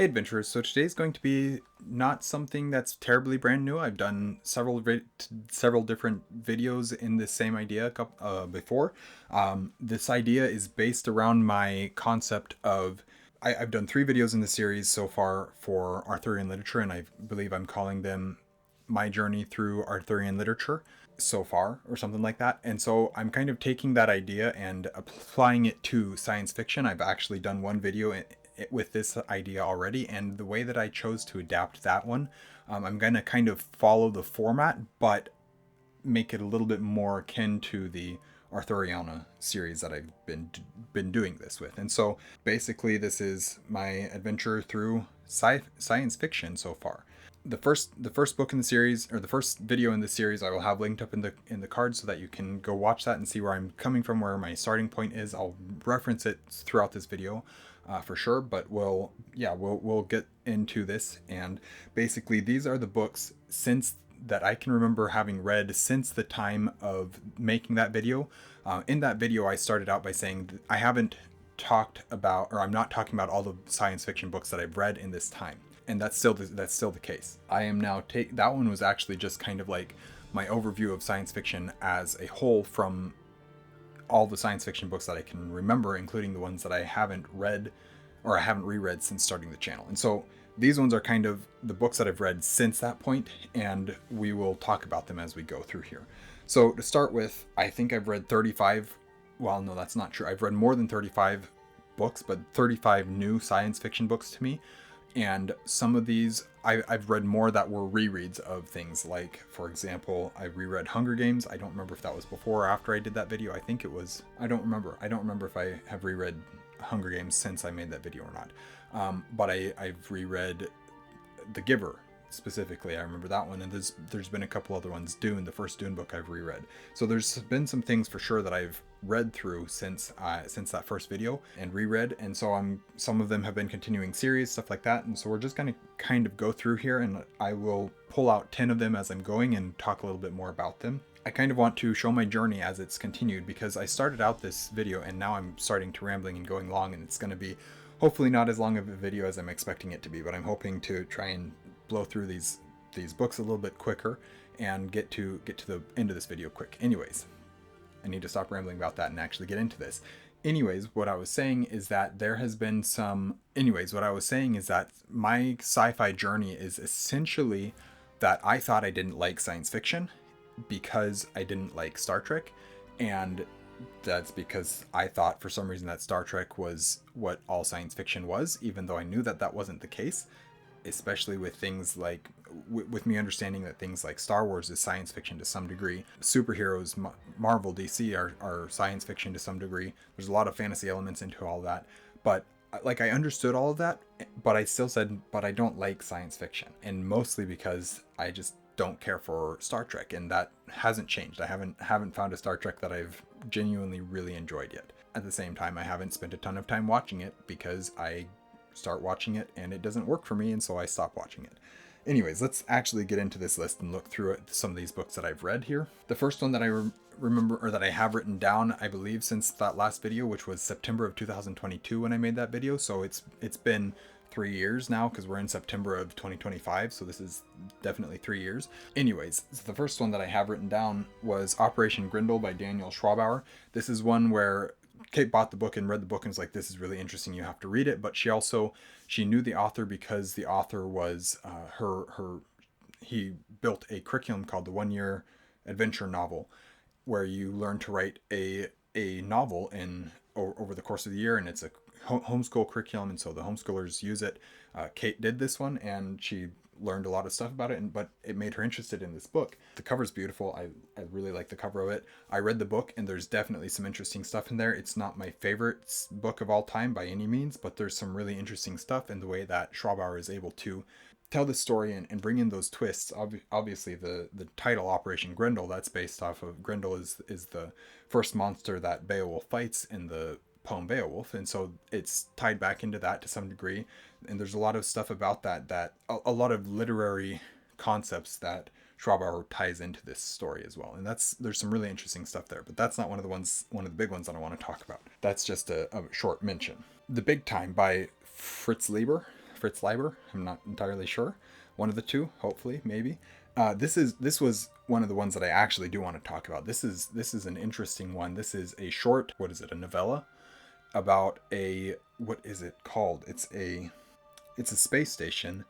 Hey adventurers, so today's going to be not something that's terribly brand new. I've done several different videos in this same idea before. This idea is based around my concept of I've done 3 videos in the series so far for Arthurian literature, and I believe I'm calling them my journey through Arthurian literature so far, or something like that. And so I'm kind of taking that idea and applying it to science fiction. I've actually done one video with this idea already, and the way that I chose to adapt that one, I'm going to kind of follow the format, but make it a little bit more akin to the Arthuriana series that I've been doing this with. And so basically this is my adventure through science fiction so far. The first book in the series, or the first video in the series, I will have linked up in the card so that you can go watch that and see where I'm coming from, where my starting point is. I'll reference it throughout this video for sure, but we'll get into this. And basically these are the books since that I can remember having read since the time of making that video. In that video, I started out by saying I haven't talked about, or I'm not talking about all the science fiction books that I've read in this time, and that's still the case. I am now that one was actually just kind of like my overview of science fiction as a whole from all the science fiction books that I can remember, including the ones that I haven't read or I haven't reread since starting the channel. And so these ones are kind of the books that I've read since that point, and we will talk about them as we go through here. So to start with, I think I've read 35. Well, no, that's not true. I've read more than 35 books, but 35 new science fiction books to me. And some of these I've read more that were rereads of things. Like, for example, I reread Hunger Games. I don't remember if that was before or after I did that video. I think it was. I don't remember if I have reread Hunger Games since I made that video or not. But I've reread The Giver specifically. I remember that one, and there's been a couple other ones. Dune, the first Dune book, I've reread. So there's been some things for sure that I've read through since that first video and reread, and so some of them have been continuing series, stuff like that. And so we're just going to kind of go through here, and I will pull out 10 of them as I'm going and talk a little bit more about them. I kind of want to show my journey as it's continued, because I started out this video and now I'm starting to rambling and going long, and it's going to be hopefully not as long of a video as I'm expecting it to be, but I'm hoping to try and blow through these books a little bit quicker and get to the end of this video quick. Anyways, I need to stop rambling about that and actually get into this. What I was saying is that my sci-fi journey is essentially that I thought I didn't like science fiction because I didn't like Star Trek, and that's because I thought for some reason that Star Trek was what all science fiction was, even though I knew that that wasn't the case, especially with things like, with me understanding that things like Star Wars is science fiction to some degree. Superheroes, Marvel, DC are science fiction to some degree. There's a lot of fantasy elements into all that, but like, I understood all of that, but I still said, but I don't like science fiction, and mostly because I just don't care for Star Trek, and that hasn't changed. I haven't found a Star Trek that I've genuinely really enjoyed yet. At the same time, I haven't spent a ton of time watching it because I start watching it and it doesn't work for me, and so I stop watching it. Anyways, let's actually get into this list and look through it, some of these books that I've read here. The first one that I remember, or that I have written down, I believe, since that last video, which was September of 2022 when I made that video. So it's been 3 years now, because we're in September of 2025, so this is definitely 3 years. Anyways, so the first one that I have written down was Operation Grendel by Daniel Schwabauer. This is one where Kate bought the book and read the book and was like, this is really interesting, you have to read it. But she knew the author because the author was he built a curriculum called the 1-Year Adventure Novel, where you learn to write a novel over the course of the year, and it's a homeschool curriculum, and so the homeschoolers use it. Kate did this one, and she learned a lot of stuff about it, but it made her interested in this book. The cover's beautiful. I really like the cover of it. I read the book, and there's definitely some interesting stuff in there. It's not my favorite book of all time by any means, but there's some really interesting stuff in the way that Schwabauer is able to tell the story and bring in those twists. Obviously, the title Operation Grendel, that's based off of Grendel is the first monster that Beowulf fights in the poem Beowulf, and so it's tied back into that to some degree. And there's a lot of stuff about that a lot of literary concepts that Schwabauer ties into this story as well. And there's some really interesting stuff there, but that's not one of the big ones that I want to talk about. That's just a short mention. The Big Time by Fritz Leiber. Fritz Leiber. I'm not entirely sure. One of the two, hopefully, maybe. This was one of the ones that I actually do want to talk about. This is an interesting one. This is a short, what is it, a novella about a, what is it called? It's a space station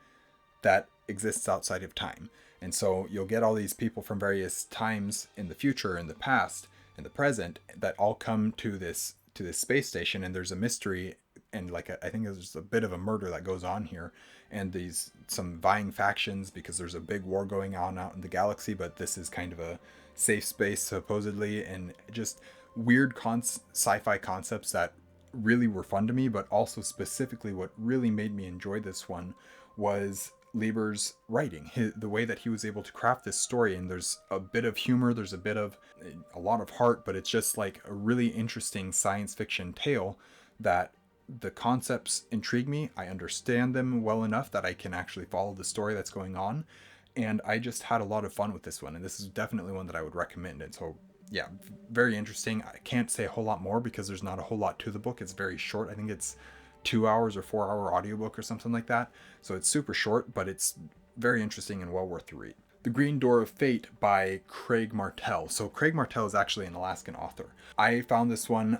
that exists outside of time. And so you'll get all these people from various times in the future, in the past, in the present, that all come to this space station, and there's a mystery, and like I think there's a bit of a murder that goes on here, and these some vying factions because there's a big war going on out in the galaxy, but this is kind of a safe space supposedly, and just weird sci-fi concepts that really were fun to me. But also specifically what really made me enjoy this one was Lieber's writing, the way that he was able to craft this story. And there's a bit of humor, there's a lot of heart, but it's just like a really interesting science fiction tale that the concepts intrigue me. I understand them well enough that I can actually follow the story that's going on. And I just had a lot of fun with this one. And this is definitely one that I would recommend. And so, yeah, very interesting. I can't say a whole lot more because there's not a whole lot to the book. It's very short. I think it's 2 hours or 4 hour audiobook or something like that. So it's super short, but it's very interesting and well worth the read. The Green Door of Fate by Craig Martelle. So Craig Martelle is actually an Alaskan author. I found this one.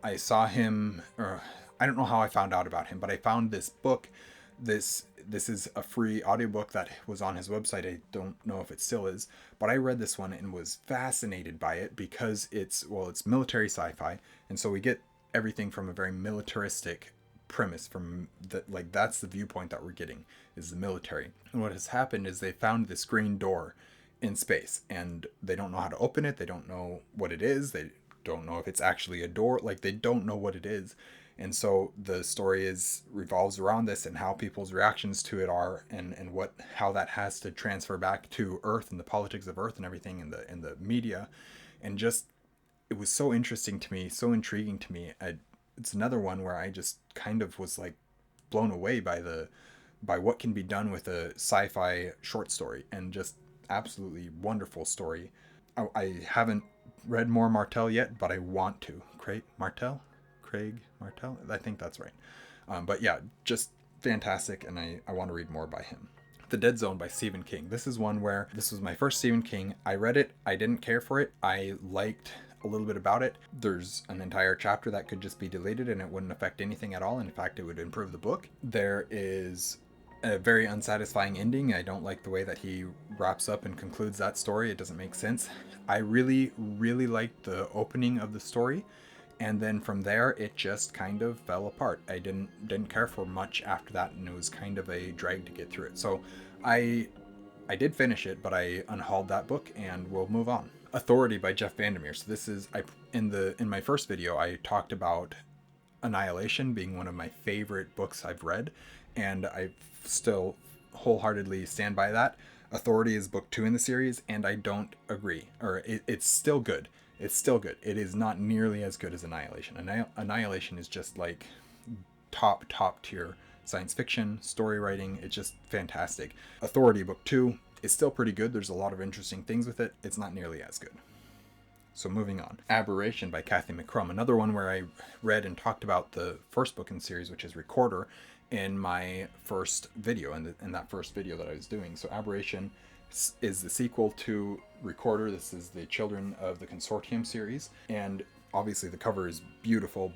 I saw him, or I don't know how I found out about him, but I found this book. This is a free audiobook that was on his website. I don't know if it still is, but I read this one and was fascinated by it because it's military sci-fi, and so we get everything from a very militaristic premise, from that, like, that's the viewpoint that we're getting, is the military. And what has happened is they found this green door in space, and they don't know how to open it. They don't know what it is. They don't know if it's actually a door. Like, they don't know what it is. And so the story revolves around this and how people's reactions to it are, and how that has to transfer back to Earth and the politics of Earth and everything in the media. And just, it was so interesting to me, so intriguing to me. It's another one where I just kind of was like blown away by what can be done with a sci-fi short story, and just absolutely wonderful story. I haven't read more Martelle yet, but I want to. Craig Martelle, I think that's right. But yeah, just fantastic, and I want to read more by him. The Dead Zone by Stephen King. This is one where this was my first Stephen King. I read it. I didn't care for it. I liked a little bit about it. There's an entire chapter that could just be deleted and it wouldn't affect anything at all. In fact, it would improve the book. There is a very unsatisfying ending. I don't like the way that he wraps up and concludes that story. It doesn't make sense. I really, really liked the opening of the story. And then from there, it just kind of fell apart. I didn't care for much after that, and it was kind of a drag to get through it. So I did finish it, but I unhauled that book, and we'll move on. Authority by Jeff Vandermeer. So this is, in my first video, I talked about Annihilation being one of my favorite books I've read, and I still wholeheartedly stand by that. Authority is book 2 in the series, and I don't agree. Or it's still good. It's still good. It is not nearly as good as Annihilation. Annihilation is just like top tier science fiction, story writing. It's just fantastic. Authority book 2 is still pretty good. There's a lot of interesting things with it. It's not nearly as good. So moving on. Aberration by Kathy McCrum. Another one where I read and talked about the first book in the series, which is Recorder, in my first video, in that first video that I was doing. So Aberration is the sequel to Recorder. This is the Children of the Consortium series, and obviously the cover is beautiful,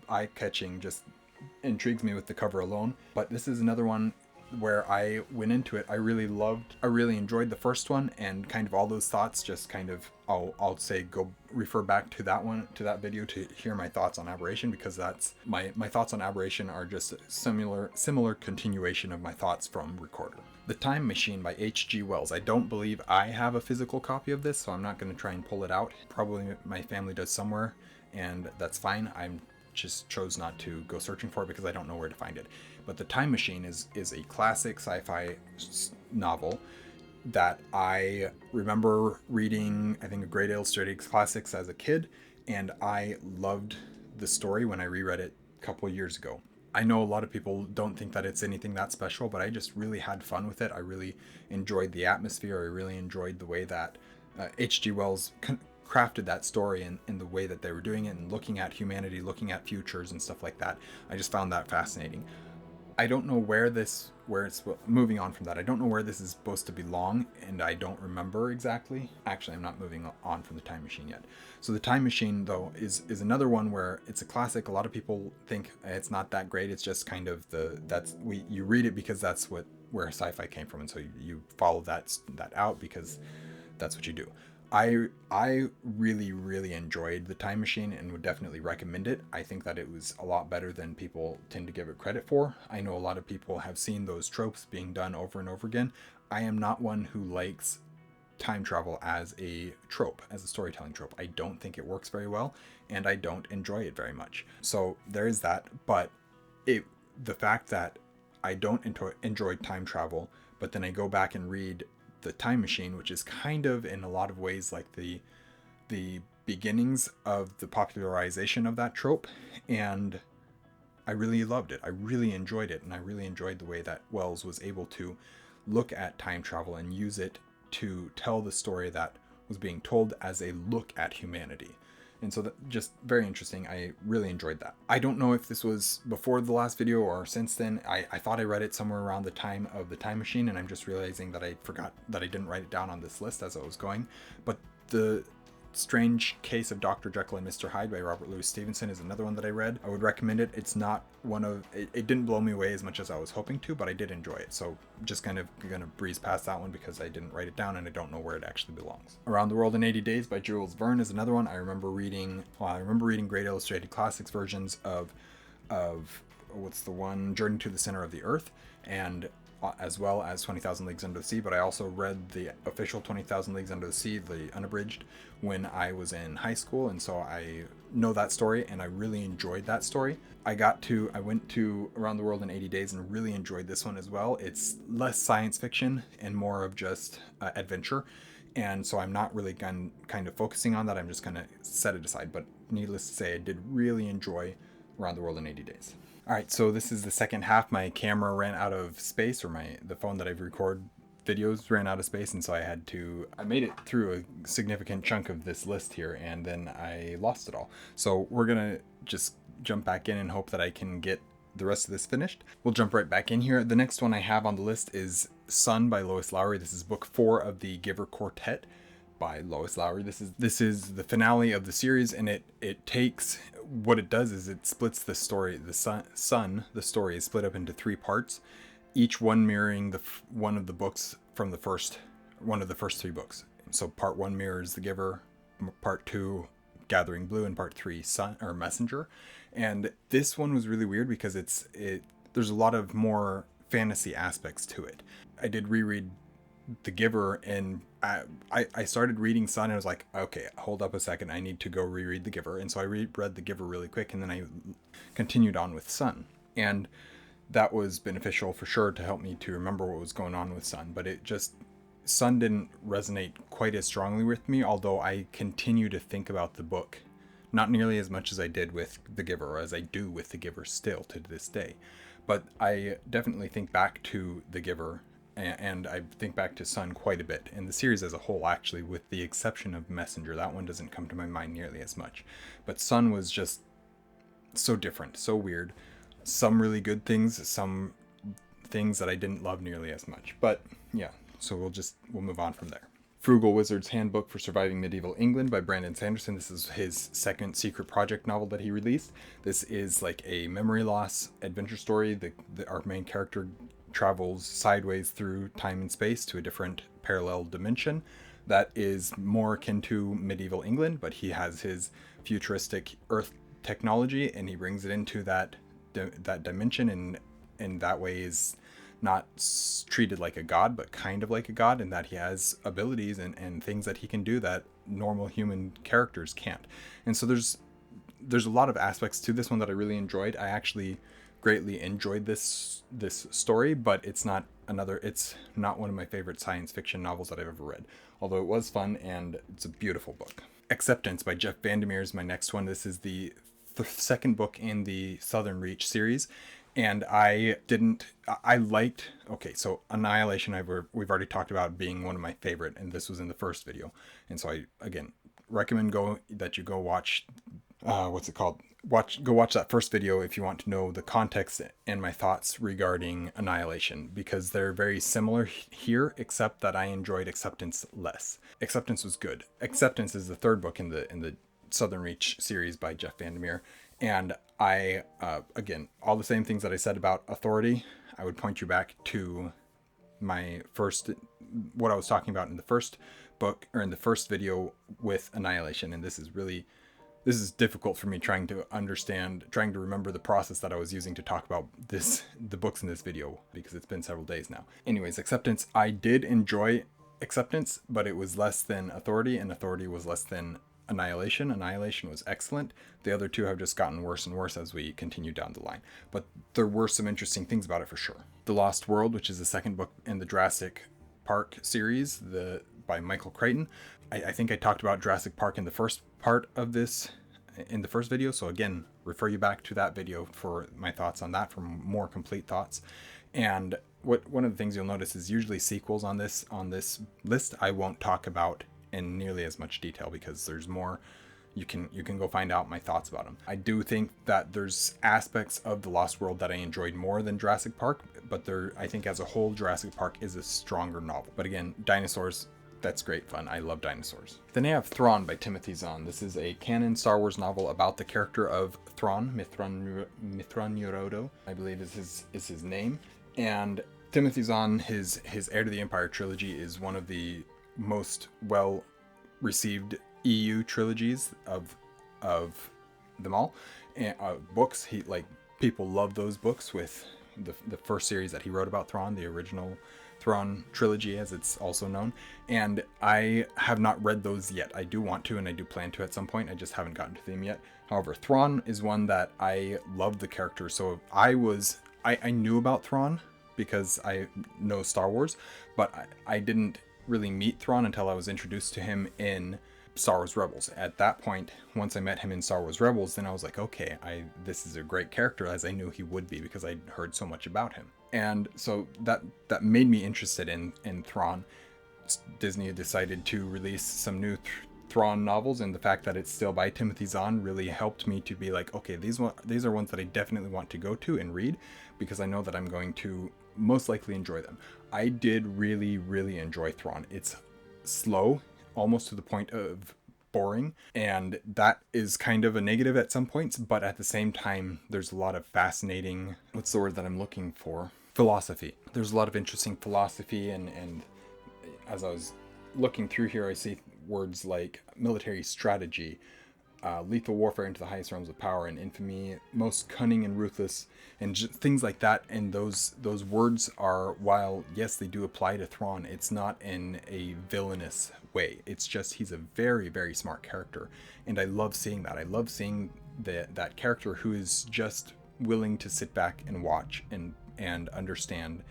eye-catching, just intrigues me with the cover alone. But this is another one where I went into it. I really enjoyed the first one, and kind of all those thoughts just kind of, I'll say go refer back to that video to hear my thoughts on Aberration, because that's my thoughts on Aberration are just a similar continuation of my thoughts from Recorder. The Time Machine by H.G. Wells. I don't believe I have a physical copy of this, so I'm not going to try and pull it out. Probably my family does somewhere, and that's fine. I'm just chose not to go searching for it because I don't know where to find it. But The Time Machine is a classic sci-fi novel that I remember reading, I think, a Great Illustrated Classics as a kid, and I loved the story when I reread it a couple of years ago. I know a lot of people don't think that it's anything that special, but I just really had fun with it. I really enjoyed the atmosphere. I really enjoyed the way that H.G. Wells crafted that story in the way that they were doing it, and looking at humanity, looking at futures and stuff like that. I just found that fascinating. I don't know where it's moving on from that. I don't know where this is supposed to belong, and I don't remember exactly. Actually, I'm not moving on from the Time Machine yet. So the Time Machine, though, is another one where it's a classic. A lot of people think it's not that great. It's just kind of you read it because that's where sci-fi came from, and so you follow that out because that's what you do. I really, really enjoyed the Time Machine and would definitely recommend it. I think that it was a lot better than people tend to give it credit for. I know a lot of people have seen those tropes being done over and over again. I am not one who likes time travel as a trope, as a storytelling trope. I don't think it works very well, and I don't enjoy it very much. So there is that, but the fact that I don't enjoy time travel, but then I go back and read the Time Machine, which is kind of in a lot of ways like the beginnings of the popularization of that trope, and I really loved it. I really enjoyed it, and I really enjoyed the way that Wells was able to look at time travel and use it to tell the story that was being told as a look at humanity. And so that just very interesting. I really enjoyed that. I don't know if this was before the last video or since then. I thought I read it somewhere around the time of the Time Machine, and I'm just realizing that I forgot that I didn't write it down on this list as I was going. But the Strange Case of Dr. Jekyll and Mr. Hyde by Robert Louis Stevenson is another one that I read. I would recommend it. It's not it didn't blow me away as much as I was hoping to, but I did enjoy it. So just kind of gonna breeze past that one because I didn't write it down and I don't know where it actually belongs. Around the World in 80 Days by Jules Verne is another one. I remember reading Great Illustrated Classics versions of what's the one, Journey to the Center of the Earth, and as well as 20,000 Leagues Under the Sea, but I also read the official 20,000 Leagues Under the Sea, the unabridged, when I was in high school, and so I know that story, and I really enjoyed that story. I went to Around the World in 80 Days and really enjoyed this one as well. It's less science fiction and more of just adventure, and so I'm not really kind of focusing on that. I'm just going to set it aside, but needless to say, I did really enjoy Around the World in 80 Days. All right, so this is the second half. My camera ran out of space, or the phone that I record videos ran out of space, and so I made it through a significant chunk of this list here, and then I lost it all. So we're gonna just jump back in and hope that I can get the rest of this finished. We'll jump right back in here. The next one I have on the list is Sun by Lois Lowry. This is book 4 of the Giver Quartet by Lois Lowry. This is the finale of the series, and it takes, what it does is it splits the story. The story is split up into 3 parts, each one mirroring one of the books from one of the first 3 books. So part 1 mirrors The Giver, part 2 Gathering Blue, and part 3 Sun or Messenger. And this one was really weird because there's a lot of more fantasy aspects to it. I did reread The Giver, and I started reading Sun, and I was like, okay, hold up a second, I need to go reread The Giver. And so I reread The Giver really quick, and then I continued on with Sun. And that was beneficial for sure to help me to remember what was going on with Sun. But Sun didn't resonate quite as strongly with me, although I continue to think about the book. Not nearly as much as I did with The Giver, or as I do with The Giver still to this day. But I definitely think back to The Giver, and I think back to Sun quite a bit. And the series as a whole, actually, with the exception of Messenger. That one doesn't come to my mind nearly as much. But Sun was just so different, so weird. Some really good things, some things that I didn't love nearly as much. But yeah, so we'll move on from there. Frugal Wizard's Handbook for Surviving Medieval England by Brandon Sanderson. This is his second secret project novel that he released. This is like a memory loss adventure story. Our main character travels sideways through time and space to a different parallel dimension that is more akin to medieval England, but he has his futuristic Earth technology, and he brings it into that dimension, and in that way is not treated like a god, but kind of like a god, in that he has abilities and things that he can do that normal human characters can't. And so there's a lot of aspects to this one that I really enjoyed. I actually greatly enjoyed this story, but it's not one of my favorite science fiction novels that I've ever read, although it was fun, and it's a beautiful book. Acceptance by Jeff Vandermeer is my next one. This is the second book in the Southern Reach series, and so Annihilation we've already talked about being one of my favorite, and this was in the first video, and so I again recommend that you go watch what's it called? Go watch that first video if you want to know the context and my thoughts regarding Annihilation, because they're very similar here, except that I enjoyed Acceptance less. Acceptance was good. Acceptance is the third book in the Southern Reach series by Jeff Vandermeer, and I again, all the same things that I said about Authority, I would point you back to my first, what I was talking about in the first book, or in the first video with Annihilation. And this is difficult for me trying to remember the process that I was using to talk about the books in this video, because it's been several days now. Anyways, Acceptance, I did enjoy Acceptance, but it was less than Authority, and Authority was less than Annihilation. Annihilation was excellent. The other two have just gotten worse and worse as we continue down the line. But there were some interesting things about it for sure. The Lost World, which is the second book in the Jurassic Park series, by Michael Crichton. I think I talked about Jurassic Park in the first part of this, in the first video. So again, refer you back to that video for my thoughts on that, for more complete thoughts. And one of the things you'll notice is usually sequels on this list I won't talk about in nearly as much detail, because there's more. You can go find out my thoughts about them. I do think that there's aspects of The Lost World that I enjoyed more than Jurassic Park, but I think as a whole, Jurassic Park is a stronger novel. But again, dinosaurs, that's great fun. I love dinosaurs. Then I have Thrawn by Timothy Zahn. This is a canon Star Wars novel about the character of Thrawn, Mithran Yorodo, I believe is his name. And Timothy Zahn, his Heir to the Empire trilogy is one of the most well received EU trilogies of them all, and books. People love those books, with the first series that he wrote about Thrawn, the original Thrawn trilogy as it's also known. And I have not read those yet. I do want to, and I do plan to at some point. I just haven't gotten to them yet. However, Thrawn is one that I love the character. So I knew about Thrawn because I know Star Wars, but I didn't really meet Thrawn until I was introduced to him in Star Wars Rebels. At that point, once I met him in Star Wars Rebels, then I was like, okay, this is a great character, as I knew he would be because I'd heard so much about him. And so that made me interested in Thrawn. Disney decided to release some new Thrawn novels, and the fact that it's still by Timothy Zahn really helped me to be like, okay, these are ones that I definitely want to go to and read, because I know that I'm going to most likely enjoy them. I did really, really enjoy Thrawn. It's slow, almost to the point of boring, and that is kind of a negative at some points, but at the same time, there's a lot of fascinating, what's the word that I'm looking for? Philosophy. There's a lot of interesting philosophy, and as I was looking through here, I see words like military strategy, lethal warfare into the highest realms of power, and infamy, most cunning and ruthless, and things like that. And those words are, while yes, they do apply to Thrawn, it's not in a villainous way. It's just he's a very, very smart character, and I love seeing that. I love seeing that character who is just willing to sit back and watch and understand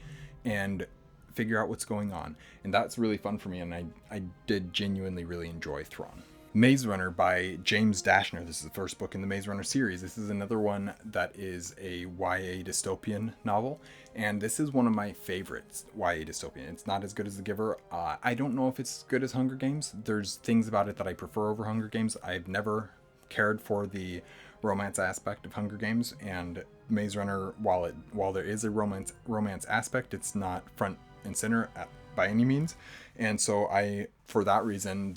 and figure out what's going on. And that's really fun for me, and I did genuinely really enjoy Thrawn. Maze Runner by James Dashner. This is the first book in the Maze Runner series. This is another one that is a YA dystopian novel, and this is one of my favorites YA dystopian. It's not as good as The Giver. I don't know if it's as good as Hunger Games. There's things about it that I prefer over Hunger Games. I've never cared for the romance aspect of Hunger Games, and Maze Runner, while there is a romance aspect, it's not front and center by any means. And so for that reason,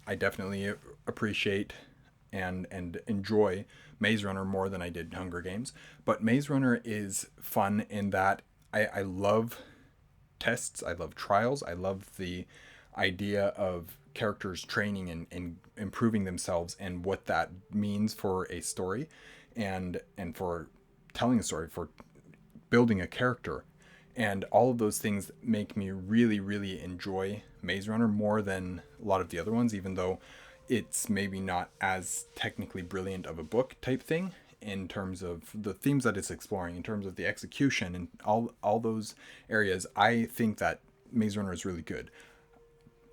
I definitely appreciate and enjoy Maze Runner more than I did Hunger Games. But Maze Runner is fun in that I love tests, I love trials, I love the idea of characters training and improving themselves, and what that means for a story, and for telling a story, for building a character. And all of those things make me really, really enjoy Maze Runner more than a lot of the other ones, even though it's maybe not as technically brilliant of a book type thing in terms of the themes that it's exploring, in terms of the execution and all those areas. I think that Maze Runner is really good.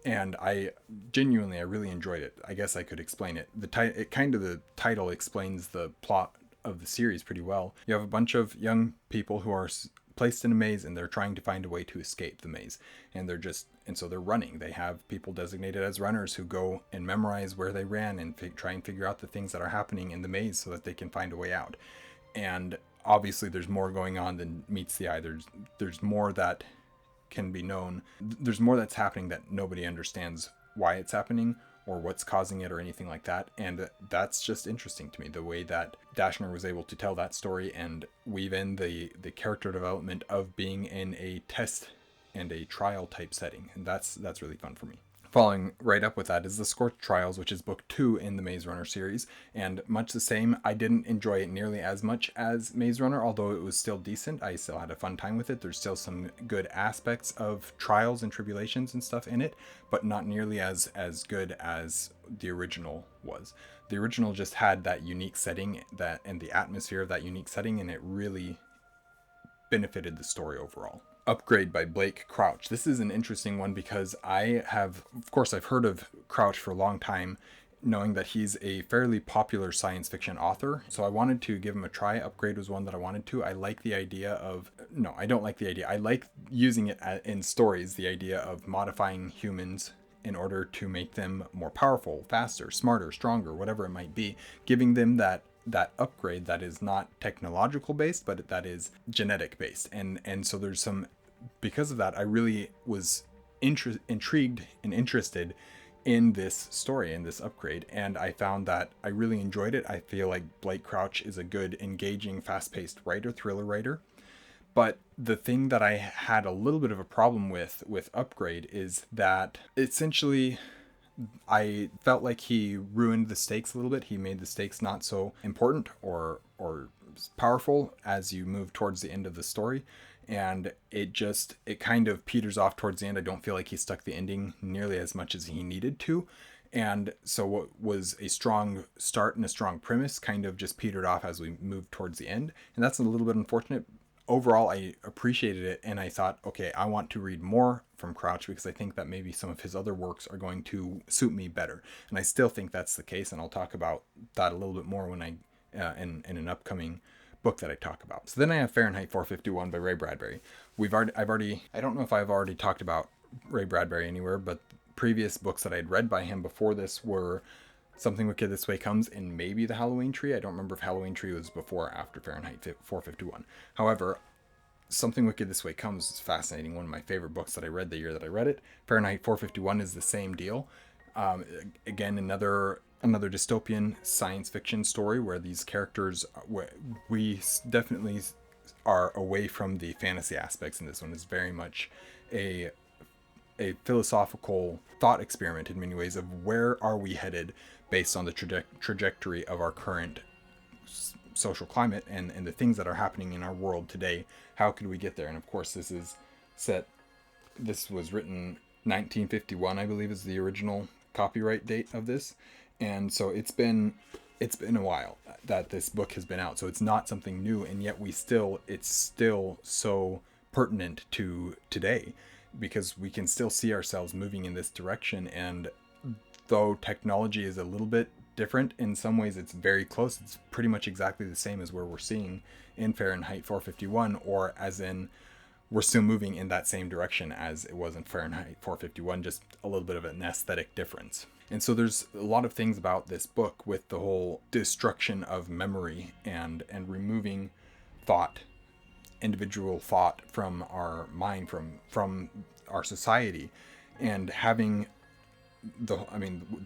And I really enjoyed it. I guess I could explain it. The title explains the plot of the series pretty well. You have a bunch of young people who are placed in a maze and they're trying to find a way to escape the maze. And so they're running. They have people designated as runners who go and memorize where they ran and try and figure out the things that are happening in the maze so that they can find a way out. And obviously there's more going on than meets the eye. There's more that can be known. There's more that's happening that nobody understands why it's happening or what's causing it or anything like that. And that's just interesting to me, the way that Dashner was able to tell that story and weave in the character development of being in a test and a trial type setting. And that's really fun for me. Following right up with that is The Scorched Trials, which is book 2 in the Maze Runner series, and much the same. I didn't enjoy it nearly as much as Maze Runner, although it was still decent. I still had a fun time with it. There's still some good aspects of trials and tribulations and stuff in it, but not nearly as good as the original was. The original just had that unique setting and the atmosphere of that unique setting, and it really benefited the story overall. Upgrade by Blake Crouch. This is an interesting one because I've heard of Crouch for a long time, knowing that he's a fairly popular science fiction author. So I wanted to give him a try. Upgrade was one that I wanted to. I like the idea of, no, I don't like the idea. I like using it in stories, the idea of modifying humans in order to make them more powerful, faster, smarter, stronger, whatever it might be, giving them that upgrade that is not technological based, but that is genetic based. And so there's some, because of that, I really was intrigued and interested in this story, in this upgrade, and I found that I really enjoyed it. I feel like Blake Crouch is a good, engaging, fast-paced thriller writer. But the thing that I had a little bit of a problem with Upgrade is that essentially I felt like he ruined the stakes a little bit. He made the stakes not so important or powerful as you move towards the end of the story. And it kind of peters off towards the end. I don't feel like he stuck the ending nearly as much as he needed to. And so what was a strong start and a strong premise kind of just petered off as we moved towards the end. And that's a little bit unfortunate. Overall, I appreciated it, and I thought, okay, I want to read more from Crouch because I think that maybe some of his other works are going to suit me better. And I still think that's the case, and I'll talk about that a little bit more when in an upcoming book that I talk about. So then I have Fahrenheit 451 by Ray Bradbury. I don't know if I've already talked about Ray Bradbury anywhere, but previous books that I'd read by him before this were Something Wicked This Way Comes and maybe The Halloween Tree. I don't remember if Halloween Tree was before or after Fahrenheit 451. However, Something Wicked This Way Comes is fascinating. One of my favorite books that I read the year that I read it. Fahrenheit 451 is the same deal. Again, another dystopian science fiction story where these characters, we definitely are away from the fantasy aspects in this one. It's very much a philosophical thought experiment in many ways of where are we headed based on the trajectory of our current social climate and the things that are happening in our world today. How could we get there? And of course, this was written 1951, I believe, is the original copyright date of this. And so it's been a while that this book has been out. So it's not something new, and yet it's still so pertinent to today because we can still see ourselves moving in this direction. And though technology is a little bit different, in some ways it's very close. It's pretty much exactly the same as where we're seeing in Fahrenheit 451, or as in we're still moving in that same direction as it was in Fahrenheit 451, just a little bit of an aesthetic difference. And so there's a lot of things about this book with the whole destruction of memory and removing thought, individual thought from our mind, from our society, and having the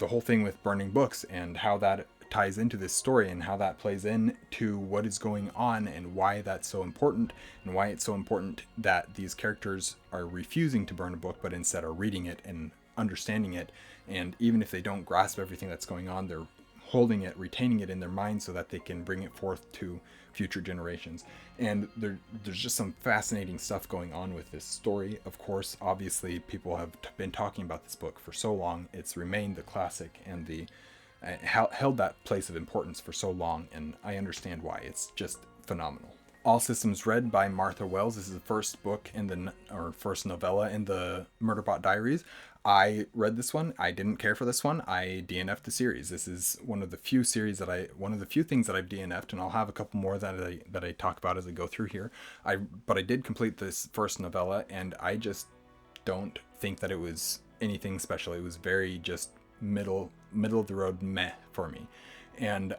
whole thing with burning books and how that ties into this story and how that plays into what is going on and why that's so important and why it's so important that these characters are refusing to burn a book but instead are reading it and understanding it. And even if they don't grasp everything that's going on, they're holding it, retaining it in their mind so that they can bring it forth to future generations. And there's just some fascinating stuff going on with this story. Of course, obviously, people have been talking about this book for so long. It's remained the classic and held that place of importance for so long, and I understand why. It's just phenomenal. All Systems Red by Martha Wells. This is the first book in the, or first novella in the Murderbot Diaries. I read this one. I didn't care for this one. I DNF'd the series. This is one of the few one of the few things that I've DNF'd, and I'll have a couple more that I talk about as I go through here. But I did complete this first novella, and I just don't think that it was anything special. It was very just middle of the road meh for me. And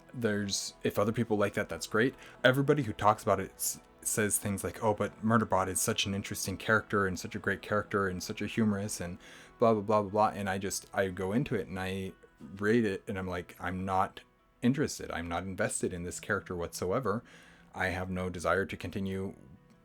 if other people like that, that's great. Everybody who talks about it says things like, oh, but Murderbot is such an interesting character and such a great character and such a humorous and blah, blah, blah, blah, blah. And I go into it and I read it and I'm like, I'm not interested. I'm not invested in this character whatsoever. I have no desire to continue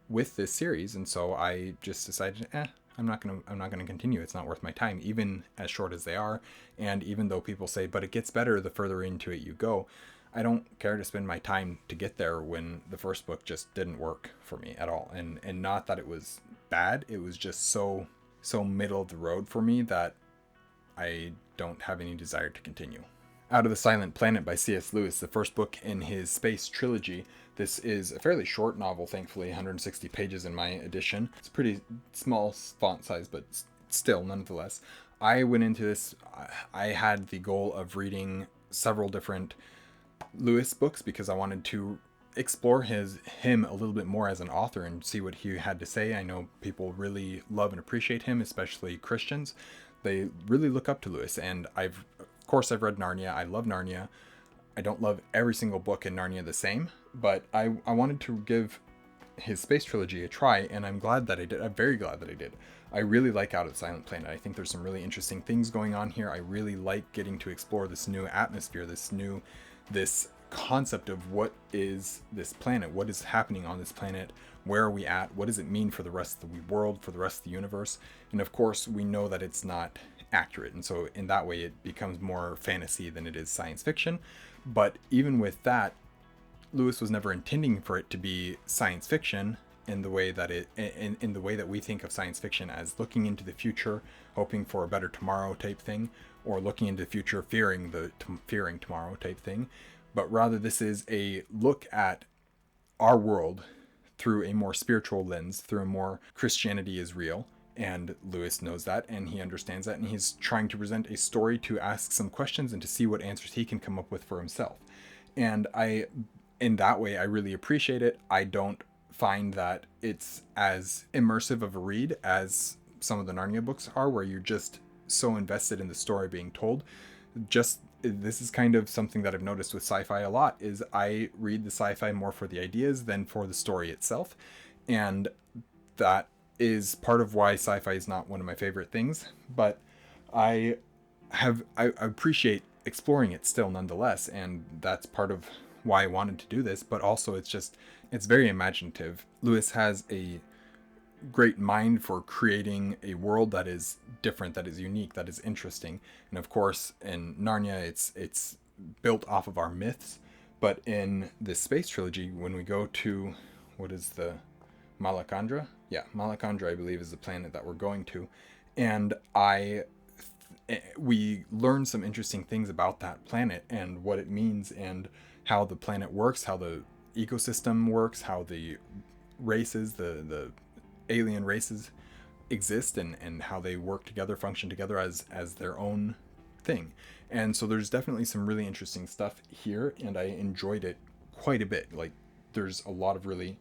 with this series. And so I just decided, I'm not gonna continue. It's not worth my time, even as short as they are. And even though people say, but it gets better the further into it you go, I don't care to spend my time to get there when the first book just didn't work for me at all. And not that it was bad, it was just so middle of the road for me that I don't have any desire to continue. Out of the Silent Planet by C.S. Lewis, the first book in his space trilogy. This is a fairly short novel, thankfully, 160 pages in my edition. It's a pretty small font size, but still, nonetheless. I went into this, I had the goal of reading several different Lewis books because I wanted to explore him a little bit more as an author and see what he had to say. I know people really love and appreciate him, especially Christians. They really look up to Lewis, and of course I've read Narnia. I love Narnia. I don't love every single book in Narnia the same, but I wanted to give his space trilogy a try, and I'm glad that I did. I'm very glad that I did. I really like Out of the Silent Planet. I think there's some really interesting things going on here. I really like getting to explore this new atmosphere, this concept of what is this planet, what is happening on this planet, where are we at, what does it mean for the rest of the world, for the rest of the universe. And of course we know that it's not accurate, and so in that way it becomes more fantasy than it is science fiction. But even with that, Lewis was never intending for it to be science fiction in the way that in the way that we think of science fiction as looking into the future, hoping for a better tomorrow type thing, or looking into the future fearing tomorrow type thing. But rather, this is a look at our world through a more spiritual lens, through a more Christianity is real. And Lewis knows that, and he understands that, and he's trying to present a story to ask some questions and to see what answers he can come up with for himself. And in that way, I really appreciate it. I don't find that it's as immersive of a read as some of the Narnia books are, where you're just so invested in the story being told. This is kind of something that I've noticed with sci-fi a lot, is I read the sci-fi more for the ideas than for the story itself. And that is part of why sci-fi is not one of my favorite things, but I appreciate exploring it still nonetheless, and that's part of why I wanted to do this. But also it's very imaginative. Lewis has a great mind for creating a world that is different, that is unique, that is interesting. And of course in Narnia it's built off of our myths, but in this space trilogy, when we go to, what is the Malacandra? Yeah, Malacandra, I believe, is the planet that we're going to. And we learn some interesting things about that planet and what it means and how the planet works, how the ecosystem works, how the races, the alien races exist, and how they work together, function together as their own thing. And so there's definitely some really interesting stuff here, and I enjoyed it quite a bit. Like, there's a lot of really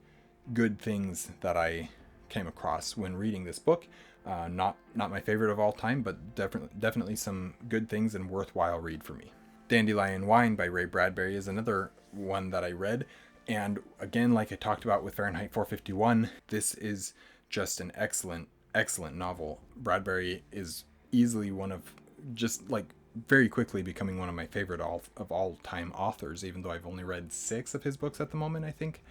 good things that I came across when reading this book. Not my favorite of all time, but definitely some good things and worthwhile read for me. Dandelion Wine by Ray Bradbury is another one that I read. And again, like I talked about with Fahrenheit 451, this is just an excellent novel. Bradbury is easily one of, just like very quickly becoming one of my favorite of all time authors, even though I've only read 6 of his books at the moment, I think.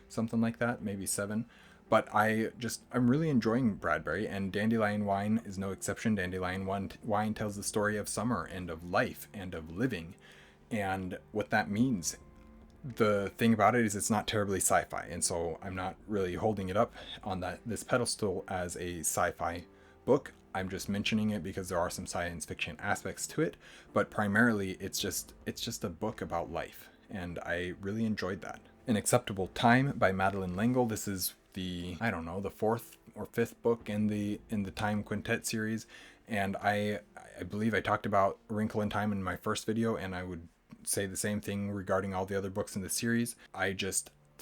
Something like that, maybe 7. But I'm really enjoying Bradbury, and Dandelion Wine is no exception. Dandelion Wine tells the story of summer and of life and of living, and what that means. The thing about it is it's not terribly sci-fi, and so I'm not really holding it up on this pedestal as a sci-fi book. I'm just mentioning it because there are some science fiction aspects to it, but primarily it's just a book about life, and I really enjoyed that. An Acceptable Time by Madeleine L'Engle. This is the, I don't know, the fourth or fifth book in the Time Quintet series, and I believe I talked about A Wrinkle in Time in my first video, and I would say the same thing regarding all the other books in the series.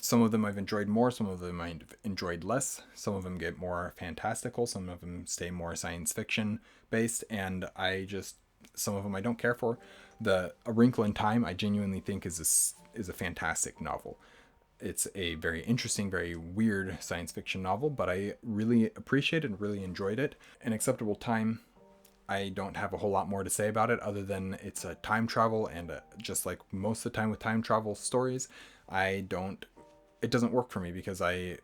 Some of them I've enjoyed more, some of them I've enjoyed less. Some of them get more fantastical, some of them stay more science fiction based, and some of them I don't care for. A Wrinkle in Time I genuinely think is a fantastic novel. It's a very interesting, very weird science fiction novel, but I really appreciate it and really enjoyed it. An Acceptable Time, I don't have a whole lot more to say about it other than it's a time travel, and just like most of the time with time travel stories, it doesn't work for me because I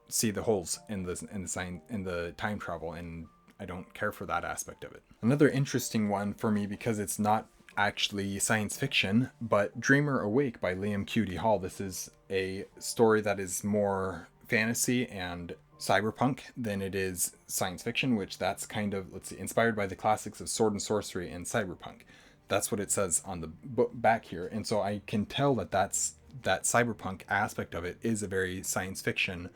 see the holes in the time travel, and I don't care for that aspect of it. Another interesting one for me, because it's not actually science fiction, but Dreamer Awake by Liam Cutie Hall. This is a story that is more fantasy and cyberpunk than it is science fiction, which that's kind of, let's see, inspired by the classics of sword and sorcery and cyberpunk. That's what it says on the book back here. And so I can tell that that cyberpunk aspect of it is a very science fiction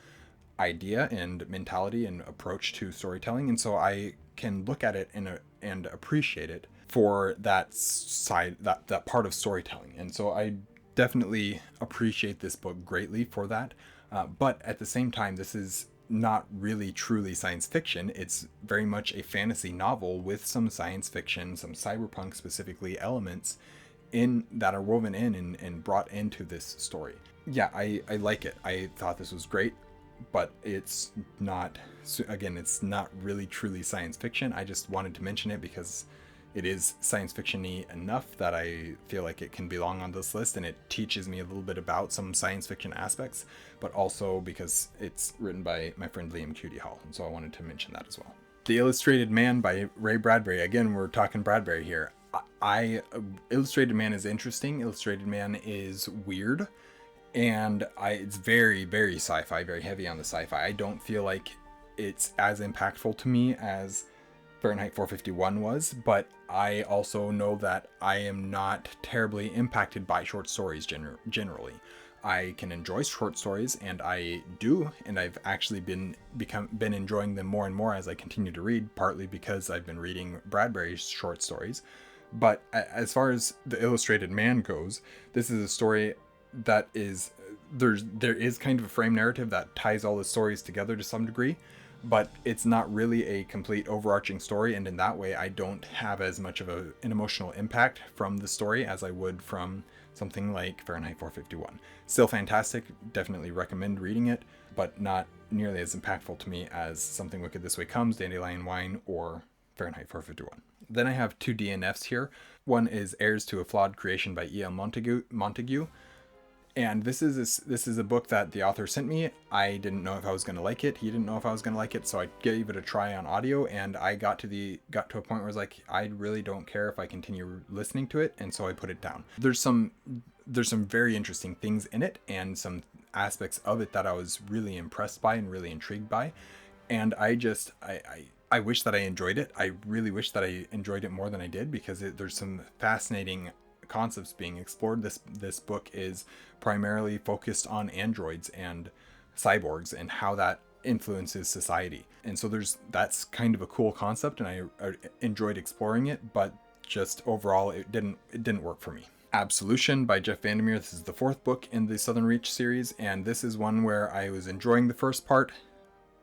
idea and mentality and approach to storytelling. And so I can look at it and appreciate it for that side, that part of storytelling. And so I definitely appreciate this book greatly for that. But at the same time, this is not really truly science fiction. It's very much a fantasy novel with some science fiction, some cyberpunk specifically elements in that are woven in and brought into this story. Yeah, I like it. I thought this was great, but it's not really truly science fiction. I just wanted to mention it because it is science fiction-y enough that I feel like it can belong on this list, and it teaches me a little bit about some science fiction aspects, but also because it's written by my friend Liam Cutie Hall, and so I wanted to mention that as well. The Illustrated Man by Ray Bradbury. Again, we're talking Bradbury here. Illustrated Man is interesting. Illustrated Man is weird, and it's very, very sci-fi, very heavy on the sci-fi. I don't feel like it's as impactful to me as Fahrenheit 451 was, but I also know that I am not terribly impacted by short stories generally. I can enjoy short stories, and I do, and I've actually been enjoying them more and more as I continue to read, partly because I've been reading Bradbury's short stories. But as far as The Illustrated Man goes, this is a story that there is kind of a frame narrative that ties all the stories together to some degree, but it's not really a complete overarching story, and in that way I don't have as much of an emotional impact from the story as I would from something like Fahrenheit 451. Still fantastic, definitely recommend reading it, but not nearly as impactful to me as Something Wicked This Way Comes, Dandelion Wine, or Fahrenheit 451. Then I have two DNFs here. One is Heirs to a Flawed Creation by E.L. Montague. And this is a book that the author sent me. I didn't know if I was going to like it. He didn't know if I was going to like it, so I gave it a try on audio, and I got to a point where I was like, I really don't care if I continue listening to it, and so I put it down. There's some very interesting things in it, and some aspects of it that I was really impressed by and really intrigued by, and I wish that I enjoyed it. I really wish that I enjoyed it more than I did, because there's some fascinating concepts being explored. This book is primarily focused on androids and cyborgs and how that influences society, and so that's kind of a cool concept, and I enjoyed exploring it, but just overall it didn't work for me. Absolution by Jeff Vandermeer. This is the fourth book in the Southern Reach series, and this is one where I was enjoying the first part.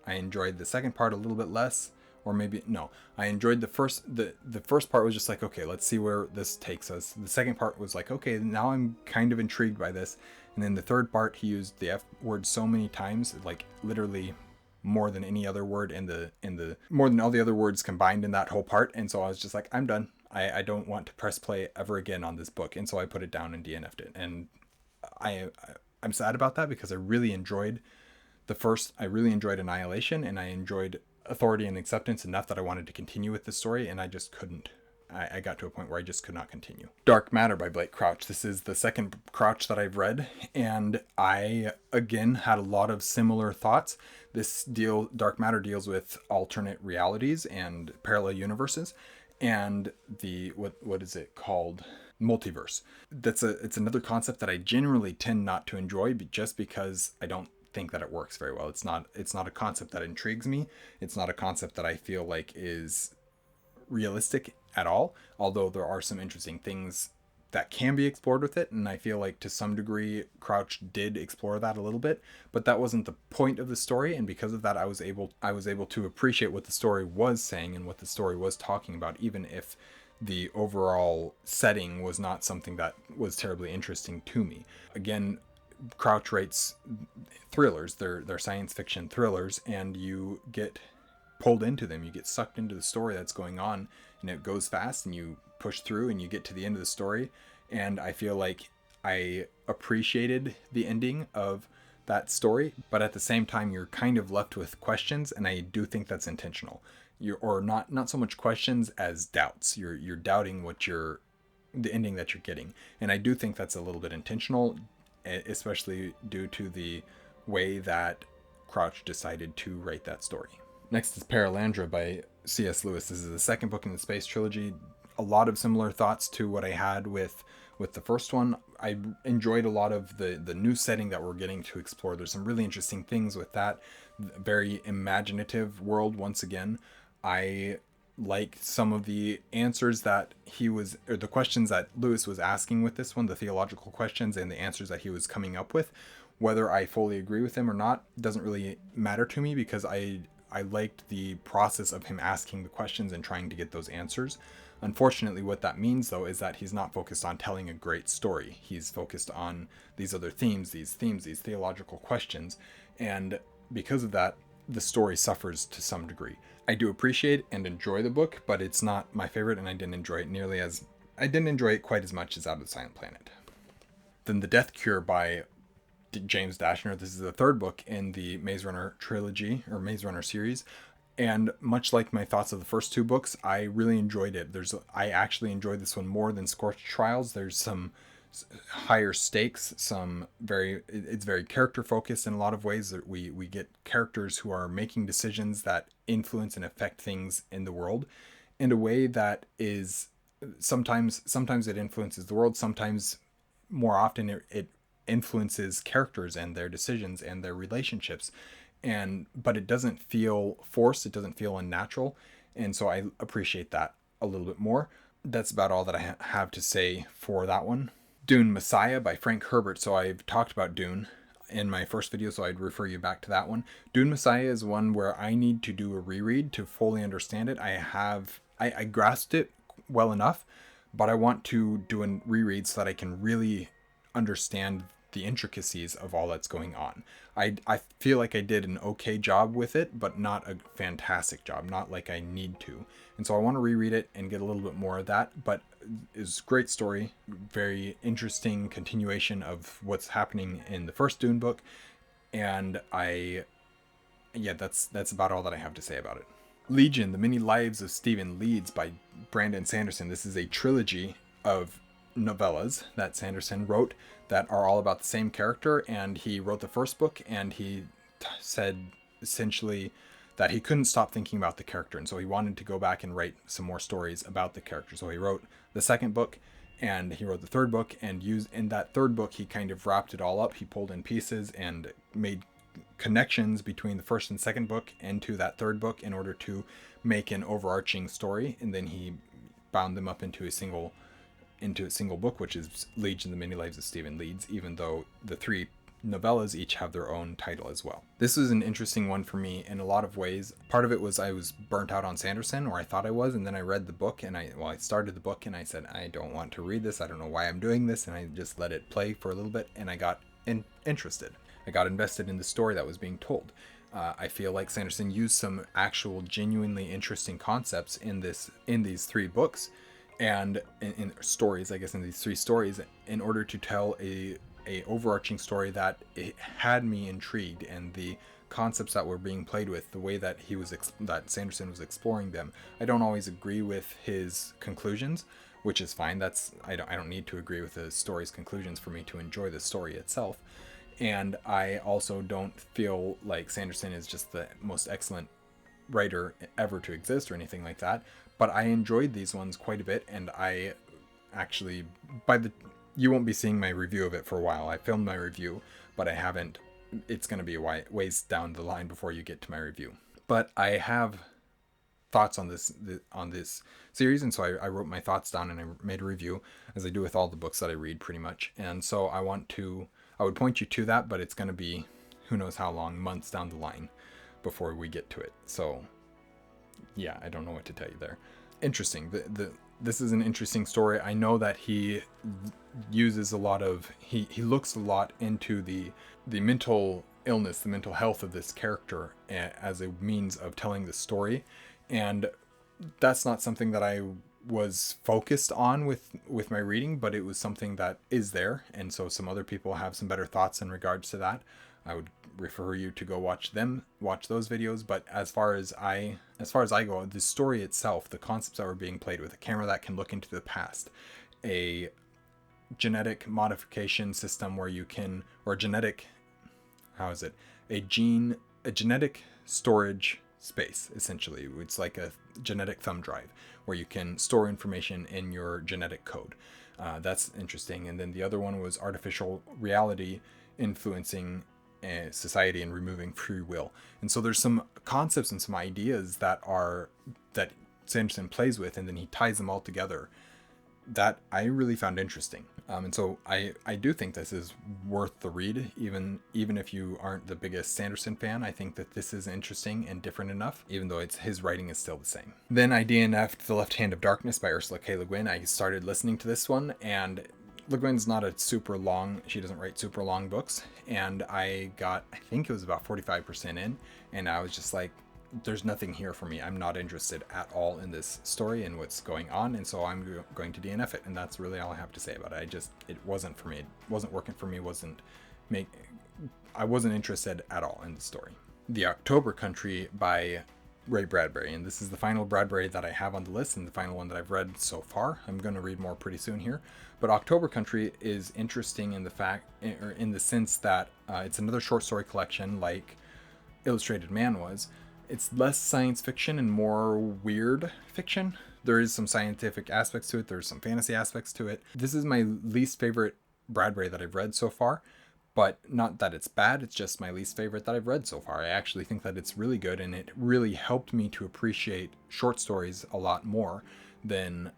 I enjoyed the second part a little bit less. Or maybe, no, I enjoyed the first part was just like, okay, let's see where this takes us. The second part was like, okay, now I'm kind of intrigued by this. And then the third part, he used the F word so many times, like literally more than any other word more than all the other words combined in that whole part. And so I was just like, I'm done. I don't want to press play ever again on this book. And so I put it down and DNF'd it. And I'm sad about that, because I really enjoyed Annihilation, and I enjoyed Authority and Acceptance enough that I wanted to continue with the story, and I just couldn't. I got to a point where I just could not continue. Dark Matter by Blake Crouch. This is the second Crouch that I've read, and I, again, had a lot of similar thoughts. Dark Matter deals with alternate realities and parallel universes, and what is it called? multiverse. It's another concept that I generally tend not to enjoy, just because I don't think that it works very well. It's not a concept that intrigues me. It's not a concept that I feel like is realistic at all, although there are some interesting things that can be explored with it, and I feel like to some degree Crouch did explore that a little bit, but that wasn't the point of the story, and because of that I was able to appreciate what the story was saying and what the story was talking about, even if the overall setting was not something that was terribly interesting to me. Again, Crouch rates thrillers, they're science fiction thrillers, and you get pulled into them. You get sucked into the story that's going on, and it goes fast, and you push through, and you get to the end of the story. And I feel like I appreciated the ending of that story, but at the same time, you're kind of left with questions, and I do think that's intentional. Or not so much questions as doubts. You're doubting the ending that you're getting, and I do think that's a little bit intentional, especially due to the way that Crouch decided to write that story. Next is Paralandra by C.S. Lewis. This is the second book in the Space Trilogy. A lot of similar thoughts to what I had with the first one. I enjoyed a lot of the new setting that we're getting to explore. There's some really interesting things with that. Very imaginative world once again. I like some of the answers that the questions that Lewis was asking with this one, the theological questions and the answers that he was coming up with. Whether I fully agree with him or not doesn't really matter to me, because I liked the process of him asking the questions and trying to get those answers. Unfortunately, what that means, though, is that he's not focused on telling a great story. He's focused on these other themes, these theological questions. And because of that, the story suffers to some degree. I do appreciate and enjoy the book, but it's not my favorite, and I didn't enjoy it quite as much as Out of the Silent Planet. Then The Death Cure by James Dashner. This is the third book in the Maze Runner trilogy, or Maze Runner series, and much like my thoughts of the first two books, I really enjoyed it. I actually enjoyed this one more than Scorched Trials. There's some higher stakes, it's very character focused in a lot of ways. That we get characters who are making decisions that influence and affect things in the world in a way that is sometimes it influences the world, sometimes more often it influences characters and their decisions and their relationships, but it doesn't feel forced, it doesn't feel unnatural, and so I appreciate that a little bit more. That's about all that I have to say for that one. Dune Messiah by Frank Herbert. So I've talked about Dune in my first video, so I'd refer you back to that one. Dune Messiah is one where I need to do a reread to fully understand it. I grasped it well enough, but I want to do a reread so that I can really understand the intricacies of all that's going on. I feel like I did an okay job with it, but not a fantastic job, not like I need to. And so I want to reread it and get a little bit more of that, but it's a great story, very interesting continuation of what's happening in the first Dune book, and that's about all that I have to say about it. Legion, The Many Lives of Stephen Leeds by Brandon Sanderson. This is a trilogy of novellas that Sanderson wrote that are all about the same character, and he wrote the first book, and he said essentially that he couldn't stop thinking about the character, and so he wanted to go back and write some more stories about the character. So he wrote the second book, and he wrote the third book, and in that third book he kind of wrapped it all up. He pulled in pieces and made connections between the first and second book into that third book in order to make an overarching story, and then he bound them up into a single book, which is Legion, The Many Lives of Stephen Leeds, even though the three novellas each have their own title as well. This was an interesting one for me in a lot of ways. Part of it was I was burnt out on Sanderson, or I thought I was, and then I read the book, and I started the book and I said, I don't want to read this, I don't know why I'm doing this, and I just let it play for a little bit, and I got interested. I got invested in the story that was being told. I feel like Sanderson used some actual genuinely interesting concepts in these three books, and in stories, I guess, in these three stories, in order to tell a overarching story that it had me intrigued, and the concepts that were being played with, the way that that Sanderson was exploring them. I don't always agree with his conclusions, which is fine. I don't need to agree with the story's conclusions for me to enjoy the story itself. And I also don't feel like Sanderson is just the most excellent writer ever to exist or anything like that, but I enjoyed these ones quite a bit, and I actually, you won't be seeing my review of it for a while. I filmed my review, but I haven't. It's going to be ways down the line before you get to my review. But I have thoughts on this series, and so I wrote my thoughts down and I made a review, as I do with all the books that I read pretty much. And so I would point you to that, but it's going to be who knows how long, months down the line before we get to it. So yeah, I don't know what to tell you there. Interesting. This is an interesting story. I know that he uses a lot of he looks a lot into the mental illness, the mental health of this character as a means of telling the story. And that's not something that I was focused on with my reading, but it was something that is there. And so some other people have some better thoughts in regards to that. I would refer you to go watch those videos. But as far as I go, the story itself, the concepts that were being played with, a camera that can look into the past, a genetic modification system where you can, or genetic, a genetic storage space, essentially. It's like a genetic thumb drive where you can store information in your genetic code. That's interesting. And then the other one was artificial reality influencing society and removing free will. And so there's some concepts and some ideas that Sanderson plays with, and then he ties them all together that I really found interesting. And so I do think this is worth the read, even if you aren't the biggest Sanderson fan. I think that this is interesting and different enough, even though his writing is still the same. Then I DNF'd The Left Hand of Darkness by Ursula K. Le Guin. I started listening to this one, and Le Guin's not a super long, she doesn't write super long books, and I think it was about 45% in, and I was just like, there's nothing here for me. I'm not interested at all in this story and what's going on, and so I'm going to DNF it, and that's really all I have to say about it. It wasn't for me. It wasn't working for me. I wasn't interested at all in the story. The October Country by Ray Bradbury, and this is the final Bradbury that I have on the list and the final one that I've read so far. I'm going to read more pretty soon here, but October Country is interesting in the sense that it's another short story collection like Illustrated Man was. It's less science fiction and more weird fiction. There is some scientific aspects to it. There's some fantasy aspects to it. This is my least favorite Bradbury that I've read so far, but not that it's bad. It's just my least favorite that I've read so far. I actually think that it's really good, and it really helped me to appreciate short stories a lot more than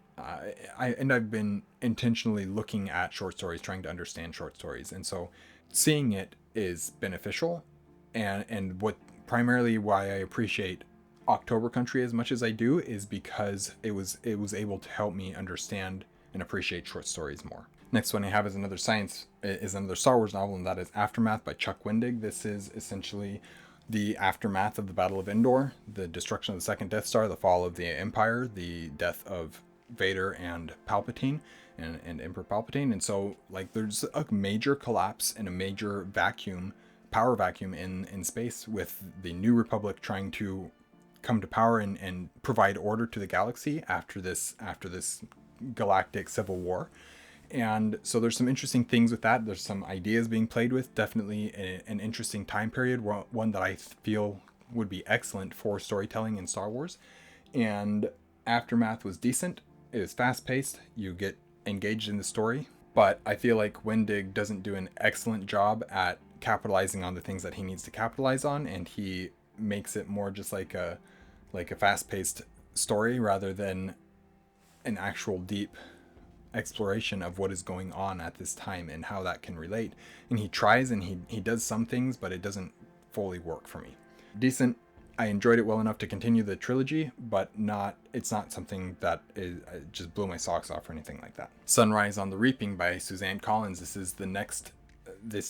I've been intentionally looking at short stories, trying to understand short stories. And so seeing it is beneficial, and what primarily why I appreciate October Country as much as I do is because it was able to help me understand and appreciate short stories more. Next one I have is another Star Wars novel, and that is Aftermath by Chuck Wendig. This is essentially the aftermath of the Battle of Endor, the destruction of the second Death Star, the fall of the Empire, the death of Vader and Palpatine and Emperor Palpatine. And so like there's a major collapse and a major power vacuum in space, with the New Republic trying to come to power and provide order to the galaxy after this galactic civil war. And so there's some interesting things with that. There's some ideas being played with. Definitely an interesting time period, one that I feel would be excellent for storytelling in Star Wars. And Aftermath was decent. It was fast paced. You get engaged in the story. But I feel like Wendig doesn't do an excellent job at capitalizing on the things that he needs to capitalize on, and he makes it more just like a fast-paced story rather than an actual deep exploration of what is going on at this time and how that can relate. And he tries and he does some things, but it doesn't fully work for me. Decent. I enjoyed it well enough to continue the trilogy, but it's not something that just blew my socks off or anything like that. Sunrise on the Reaping by Suzanne Collins. This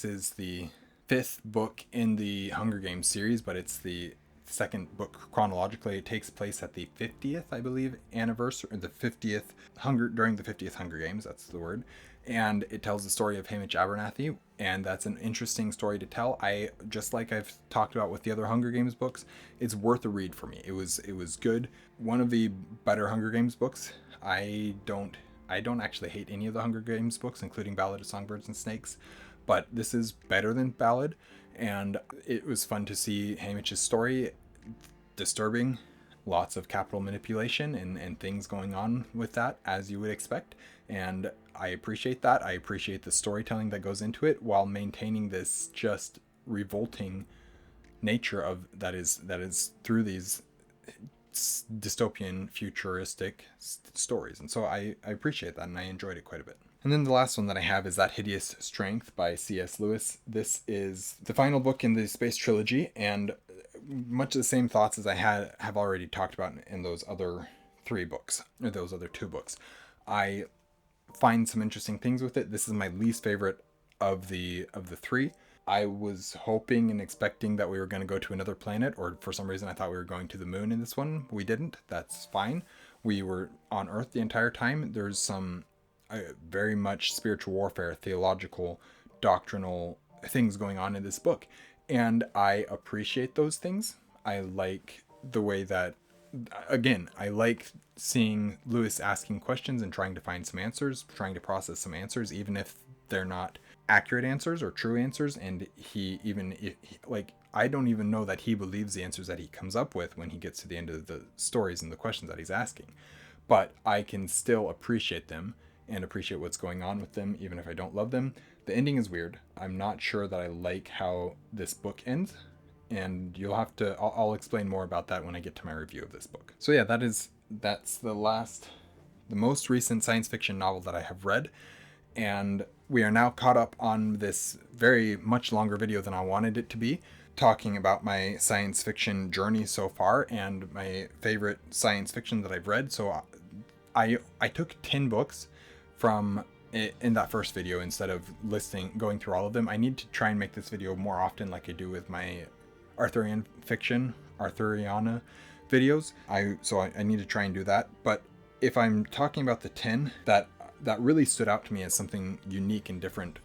is the fifth book in the Hunger Games series, but it's the second book chronologically. It takes place at the 50th, I believe, anniversary, or during the 50th Hunger Games, that's the word. And it tells the story of Hamish Abernathy, and that's an interesting story to tell. Just like I've talked about with the other Hunger Games books, it's worth a read for me. It was good. One of the better Hunger Games books. I don't actually hate any of the Hunger Games books, including Ballad of Songbirds and Snakes, but this is better than Ballad, and it was fun to see Hamish's story. Disturbing, lots of capital manipulation and things going on with that, as you would expect. And I appreciate that. I appreciate the storytelling that goes into it while maintaining this just revolting nature of that is through these dystopian futuristic stories. And so I appreciate that, and I enjoyed it quite a bit. And then the last one that I have is That Hideous Strength by C.S. Lewis. This is the final book in the Space Trilogy, and much of the same thoughts as I have already talked about in those other 3 books, or those other 2 books. I find some interesting things with it. This is my least favorite of the 3. I was hoping and expecting that we were going to go to another planet, or for some reason I thought we were going to the moon in this one. We didn't. That's fine. We were on Earth the entire time. There's some very much spiritual warfare, theological, doctrinal things going on in this book. And I appreciate those things. I like the way that, again, I like seeing Lewis asking questions and trying to find some answers, trying to process some answers, even if they're not accurate answers or true answers. And I don't even know that he believes the answers that he comes up with when he gets to the end of the stories and the questions that he's asking. But I can still appreciate them and appreciate what's going on with them, even if I don't love them. The ending is weird. I'm not sure that I like how this book ends, and I'll explain more about that when I get to my review of this book. So yeah, that's the most recent science fiction novel that I have read, and we are now caught up on this very much longer video than I wanted it to be, talking about my science fiction journey so far and my favorite science fiction that I've read. So I took 10 books from in that first video instead of going through all of them. I need to try and make this video more often, like I do with my Arthuriana videos. I need to try and do that. But if I'm talking about the 10 that really stood out to me as something unique and different,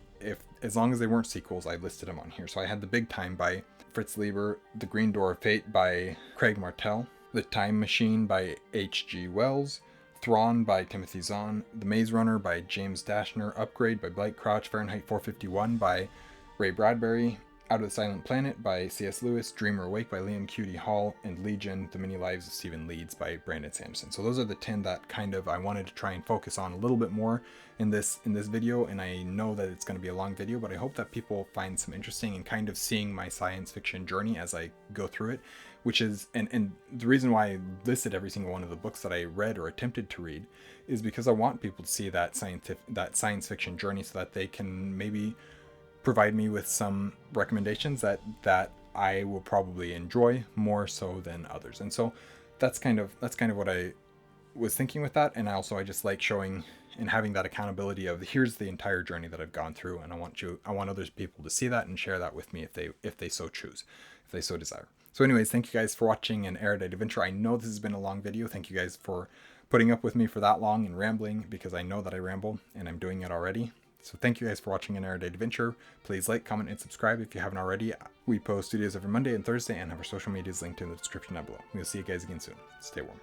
as long as they weren't sequels, I listed them on here. So I had The Big Time by Fritz Leiber, The Green Door of Fate by Craig Martell, The Time Machine by H.G. Wells, Thrawn by Timothy Zahn, The Maze Runner by James Dashner, Upgrade by Blake Crouch, Fahrenheit 451 by Ray Bradbury, Out of the Silent Planet by C.S. Lewis, Dreamer Awake by Liam Cutie Hall, and Legion, The Many Lives of Stephen Leeds by Brandon Sanderson. So those are the 10 that I wanted to try and focus on a little bit more in this video, and I know that it's going to be a long video, but I hope that people find some interesting and kind of seeing my science fiction journey as I go through it, which is, and the reason why I listed every single one of the books that I read or attempted to read is because I want people to see that science fiction journey so that they can maybe provide me with some recommendations that I will probably enjoy more so than others. And so that's kind of what I was thinking with that. And I just like showing and having that accountability of here's the entire journey that I've gone through, and I want other people to see that and share that with me if they so choose, if they so desire. So anyways, thank you guys for watching an Erudite Adventure. I know this has been a long video. Thank you guys for putting up with me for that long and rambling, because I know that I ramble and I'm doing it already. So thank you guys for watching an Erudite Adventure. Please like, comment, and subscribe if you haven't already. We post videos every Monday and Thursday and have our social medias linked in the description down below. We'll see you guys again soon. Stay warm.